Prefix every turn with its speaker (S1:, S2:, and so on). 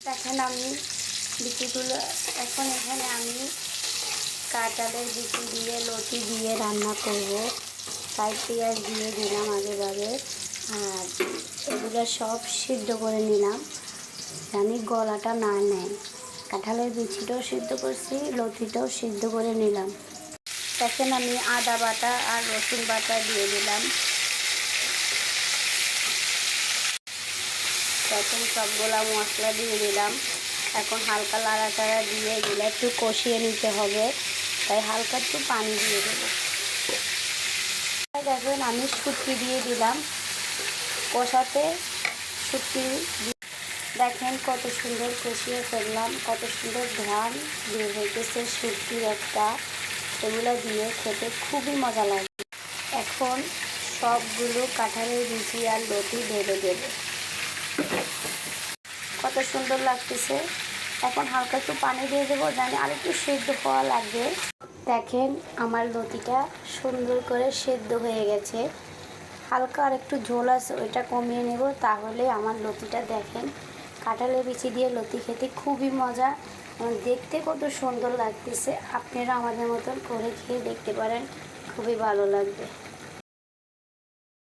S1: দেখেন আমি বিচিগুলো এখন এখানে আমি কাঁঠালের বিচি দিয়ে লতি দিয়ে রান্না করব। তাই পেঁয়াজ দিয়ে দিলাম আগেভাগে, আর এগুলো সব সিদ্ধ করে নিলাম জানি গলাটা না নেয়। কাঁঠালের বিচিটাও সিদ্ধ করছি, লতিটাও সিদ্ধ করে নিলাম। দেখেন আমি আদা বাটা আর রসুন বাটা দিয়ে দিলাম। এখন সবগুলা মশলা দিয়ে দিলাম। এখন হালকা লাড়াচাড়া দিয়ে এগুলো একটু কষিয়ে নিতে হবে, তাই হালকা একটু পানি দিয়ে দেবো। দেখেন আমি শুটকি দিয়ে দিলাম কষাতে। শুটকি দেখেন কত সুন্দর কষিয়ে ফেললাম, কত সুন্দর ঘ্রাণ বের হইতেছে শুটকির একটা। এগুলো দিয়ে খেতে খুবই মজা লাগে। এখন সবগুলো কাঁঠালের বিচি আর লতি ঢেলে দেবো। কত সুন্দর লাগতেছে। এখন হালকা একটু পানি দিয়ে দেবো, জানি আর একটু সেদ্ধ হওয়া লাগবে। দেখেন আমার লতিটা সুন্দর করে সেদ্ধ হয়ে গেছে। হালকা আর একটু ঝোল আছে, ওইটা কমিয়ে নেব, তাহলে আমার লতিটা দেখেন কাঁঠালের বিচি দিয়ে লতি খেতে খুবই মজা এবং দেখতে কত সুন্দর লাগতেছে। আপনারা আমাদের মতন করে খেয়ে দেখতে পারেন, খুবই ভালো লাগবে।